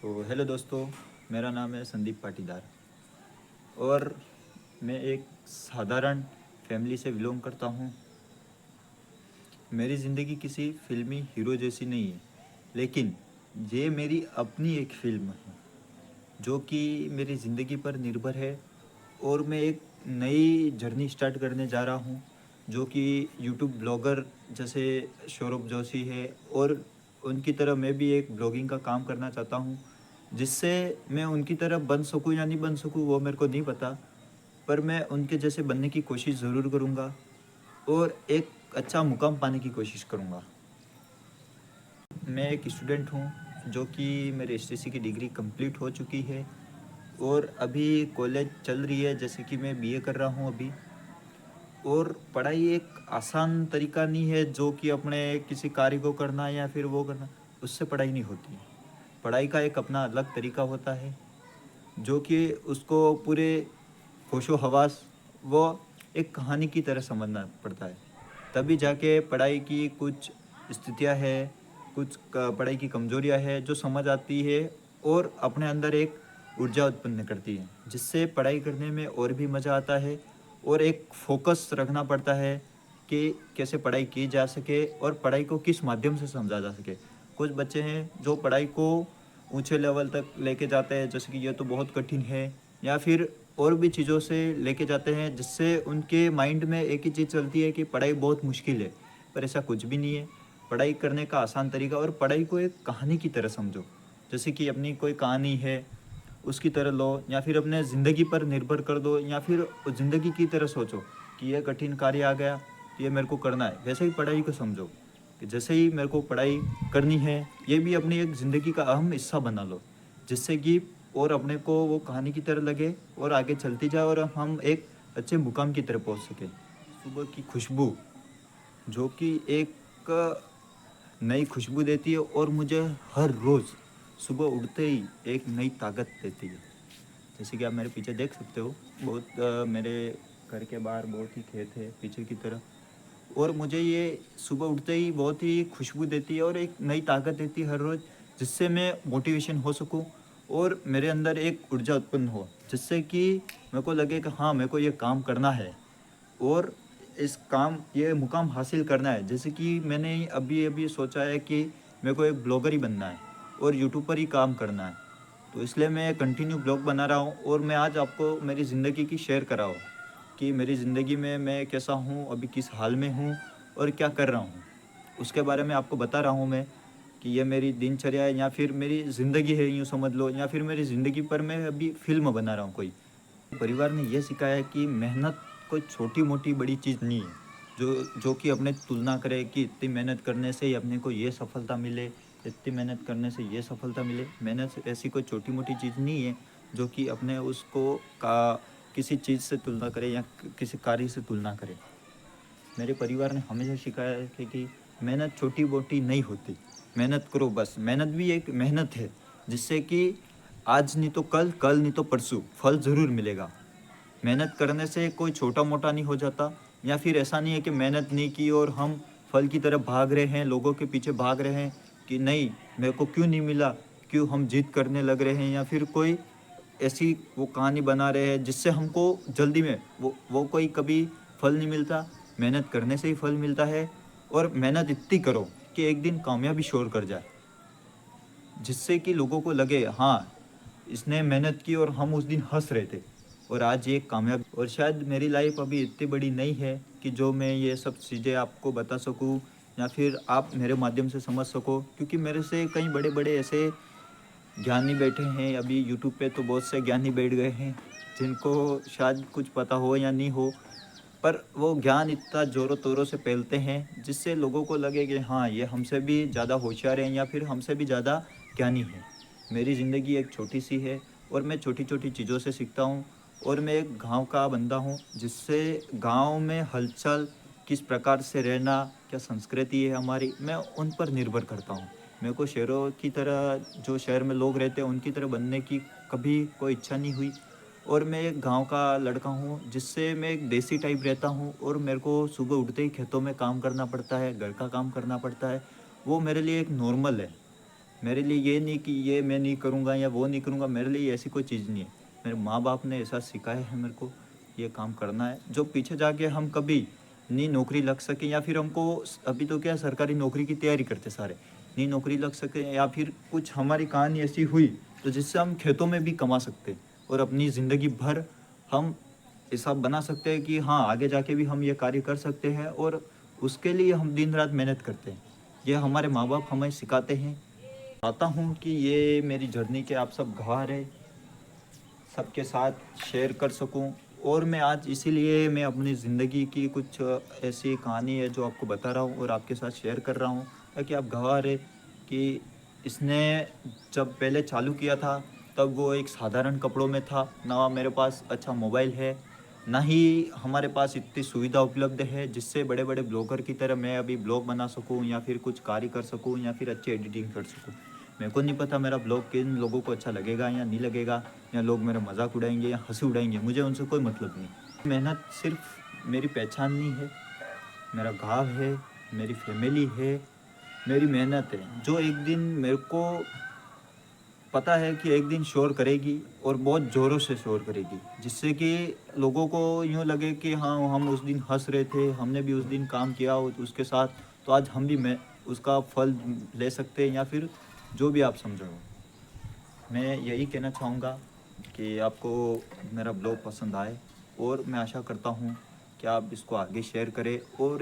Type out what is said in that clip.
Hello दोस्तों, मेरा नाम है संदीप पाटीदार और मैं एक साधारण फैमिली से बिलोंग करता हूँ। मेरी ज़िंदगी किसी फिल्मी हीरो जैसी नहीं है, लेकिन ये मेरी अपनी एक फ़िल्म है जो कि मेरी ज़िंदगी पर निर्भर है। और मैं एक नई जर्नी स्टार्ट करने जा रहा हूँ जो कि यूट्यूब ब्लॉगर जैसे सौरभ जोशी है, और उनकी तरह मैं भी एक ब्लॉगिंग का काम करना चाहता हूँ, जिससे मैं उनकी तरह बन सकूँ या नहीं बन सकूँ वो मेरे को नहीं पता, पर मैं उनके जैसे बनने की कोशिश ज़रूर करूँगा और एक अच्छा मुकाम पाने की कोशिश करूँगा। मैं एक स्टूडेंट हूँ जो कि मेरे एसटीसी की डिग्री कंप्लीट हो चुकी है और अभी कॉलेज चल रही है, जैसे कि मैं बीए कर रहा हूँ अभी। और पढ़ाई एक आसान तरीका नहीं है जो कि अपने किसी कार्य को करना या फिर वो करना, उससे पढ़ाई नहीं होती। पढ़ाई का एक अपना अलग तरीका होता है जो कि उसको पूरे होशो हवास वो एक कहानी की तरह समझना पड़ता है। तभी जाके पढ़ाई की कुछ स्थितियां है, कुछ पढ़ाई की कमजोरियां है जो समझ आती है और अपने अंदर एक ऊर्जा उत्पन्न करती है, जिससे पढ़ाई करने में और भी मज़ा आता है। और एक फोकस रखना पड़ता है कि कैसे पढ़ाई की जा सके और पढ़ाई को किस माध्यम से समझा जा सके। कुछ बच्चे हैं जो पढ़ाई को ऊंचे लेवल तक लेके जाते हैं, जैसे कि ये तो बहुत कठिन है, या फिर और भी चीज़ों से लेके जाते हैं जिससे उनके माइंड में एक ही चीज़ चलती है कि पढ़ाई बहुत मुश्किल है। पर ऐसा कुछ भी नहीं है। पढ़ाई करने का आसान तरीका, और पढ़ाई को एक कहानी की तरह समझो, जैसे कि अपनी कोई कहानी है उसकी तरह लो, या फिर अपने ज़िंदगी पर निर्भर कर दो, या फिर उस ज़िंदगी की तरह सोचो कि यह कठिन कार्य आ गया तो ये मेरे को करना है। वैसे ही पढ़ाई को समझो कि जैसे ही मेरे को पढ़ाई करनी है, ये भी अपनी एक ज़िंदगी का अहम हिस्सा बना लो, जिससे कि और अपने को वो कहानी की तरह लगे और आगे चलती जाए और हम एक अच्छे मुकाम की तरफ पहुंच सके। सुबह की खुशबू जो कि एक नई खुशबू देती है और मुझे हर रोज़ सुबह उठते ही एक नई ताकत देती है। जैसे कि आप मेरे पीछे देख सकते हो, बहुत मेरे घर के बाहर बहुत ही खेत है पीछे की तरफ, और मुझे ये सुबह उठते ही बहुत ही खुशबू देती है और एक नई ताकत देती है हर रोज़, जिससे मैं मोटिवेशन हो सकूं और मेरे अंदर एक ऊर्जा उत्पन्न हो, जिससे कि मेरे को लगे कि हाँ, मेरे को ये काम करना है और इस काम ये मुकाम हासिल करना है। जैसे कि मैंने अभी अभी सोचा है कि मेरे को एक ब्लॉगर ही बनना है और यूट्यूब पर ही काम करना है, तो इसलिए मैं कंटिन्यू ब्लॉग बना रहा हूँ और मैं आज आपको मेरी ज़िंदगी की शेयर कर रहा हूँ कि मेरी ज़िंदगी में मैं कैसा हूँ, अभी किस हाल में हूँ और क्या कर रहा हूँ। उसके बारे में आपको बता रहा हूँ मैं कि ये मेरी दिनचर्या है या फिर मेरी ज़िंदगी है, यूँ समझ लो, या फिर मेरी ज़िंदगी पर मैं अभी फ़िल्म बना रहा हूँ कोई। परिवार ने ये सिखाया है कि मेहनत कोई छोटी मोटी बड़ी चीज़ नहीं है जो जो कि अपने तुलना करे कि इतनी मेहनत करने से ही अपने को ये सफलता मिले, इतनी मेहनत करने से ये सफलता मिले। मेहनत ऐसी कोई छोटी मोटी चीज़ नहीं है जो कि अपने उसको का किसी चीज़ से तुलना करे या किसी कार्य से तुलना करे। मेरे परिवार ने हमेशा सिखाया है कि मेहनत छोटी मोटी नहीं होती, मेहनत करो बस। मेहनत भी एक मेहनत है जिससे कि आज नहीं तो कल, कल नहीं तो परसों फल ज़रूर मिलेगा। मेहनत करने से कोई छोटा मोटा नहीं हो जाता, या फिर ऐसा नहीं है कि मेहनत नहीं की और हम फल की तरफ भाग रहे हैं, लोगों के पीछे भाग रहे हैं कि नहीं मेरे को क्यों नहीं मिला, क्यों हम जिद करने लग रहे हैं, या फिर कोई ऐसी वो कहानी बना रहे हैं जिससे हमको जल्दी में वो कोई कभी फल नहीं मिलता। मेहनत करने से ही फल मिलता है, और मेहनत इतनी करो कि एक दिन कामयाबी शोर कर जाए, जिससे कि लोगों को लगे हाँ, इसने मेहनत की और हम उस दिन हंस रहे थे और आज ये कामयाब। और शायद मेरी लाइफ अभी इतनी बड़ी नहीं है कि जो मैं ये सब चीज़ें आपको बता सकूं या फिर आप मेरे माध्यम से समझ सको, क्योंकि मेरे से कई बड़े बड़े ऐसे ज्ञानी बैठे हैं। अभी यूट्यूब पे तो बहुत से ज्ञानी बैठ गए हैं जिनको शायद कुछ पता हो या नहीं हो, पर वो ज्ञान इतना ज़ोरों तोरों से फैलते हैं जिससे लोगों को लगे कि हाँ, ये हमसे भी ज़्यादा होशियार हैं या फिर हमसे भी ज़्यादा ज्ञानी हैं। मेरी ज़िंदगी एक छोटी सी है और मैं छोटी छोटी चीज़ों से सीखता हूँ, और मैं एक गांव का बंदा हूँ, जिससे गांव में हलचल किस प्रकार से रहना, क्या संस्कृति है हमारी, मैं उन पर निर्भर करता हूँ। मेरे को शहरों की तरह, जो शहर में लोग रहते हैं उनकी तरह बनने की कभी कोई इच्छा नहीं हुई। और मैं एक गांव का लड़का हूँ, जिससे मैं एक देसी टाइप रहता हूँ, और मेरे को सुबह उठते ही खेतों में काम करना पड़ता है, घर का काम करना पड़ता है। वो मेरे लिए एक नॉर्मल है। मेरे लिए ये नहीं कि ये मैं नहीं करूँगा या वो नहीं करूँगा, मेरे लिए ऐसी कोई चीज़ नहीं है। मेरे माँ-बाप ने ऐसा सिखाया है मेरे को, ये काम करना है, जो पीछे जाके हम कभी नहीं नौकरी लग सके या फिर हमको अभी तो क्या सरकारी नौकरी की तैयारी करते सारे, नहीं नौकरी लग सके या फिर कुछ हमारी कहानी ऐसी हुई, तो जिससे हम खेतों में भी कमा सकते हैं और अपनी ज़िंदगी भर हम ऐसा बना सकते हैं कि हाँ, आगे जाके भी हम ये कार्य कर सकते हैं और उसके लिए हम दिन-रात मेहनत करते हैं। ये हमारे माँ-बाप हमें सिखाते हैं। चाहता हूँ कि ये मेरी जर्नी के आप सब गवाह रहे, सबके साथ शेयर कर सकूँ और मैं आज इसीलिए मैं अपनी ज़िंदगी की कुछ ऐसी कहानी है जो आपको बता रहा हूँ और आपके साथ शेयर कर रहा हूँ, ताकि आप गवाह रहे कि इसने जब पहले चालू किया था तब वो एक साधारण कपड़ों में था, ना मेरे पास अच्छा मोबाइल है, ना ही हमारे पास इतनी सुविधा उपलब्ध है जिससे बड़े-बड़े ब्लॉगर की तरह मैं अभी ब्लॉग बना सकूँ या फिर कुछ कार्य कर सकूँ या फिर अच्छी एडिटिंग कर सकूँ। मेरे को नहीं पता मेरा ब्लॉग किन लोगों को अच्छा लगेगा या नहीं लगेगा, या लोग मेरा मज़ाक उड़ाएँगे या हँसी उड़ाएँगे, मुझे उनसे कोई मतलब नहीं। मेहनत सिर्फ़ मेरी पहचान नहीं है, मेरा गाँव है, मेरी फैमिली है, मेरी मेहनत है, जो एक दिन मेरे को पता है कि एक दिन शोर करेगी और बहुत ज़ोरों से शोर करेगी, जिससे कि लोगों को यूँ लगे कि हाँ, हम उस दिन हँस रहे थे, हमने भी उस दिन काम किया उसके साथ, तो आज हम भी मैं उसका फल ले सकते हैं या फिर जो भी आप समझो। मैं यही कहना चाहूँगा कि आपको मेरा ब्लॉग पसंद आए और मैं आशा करता हूँ कि आप इसको आगे शेयर करें और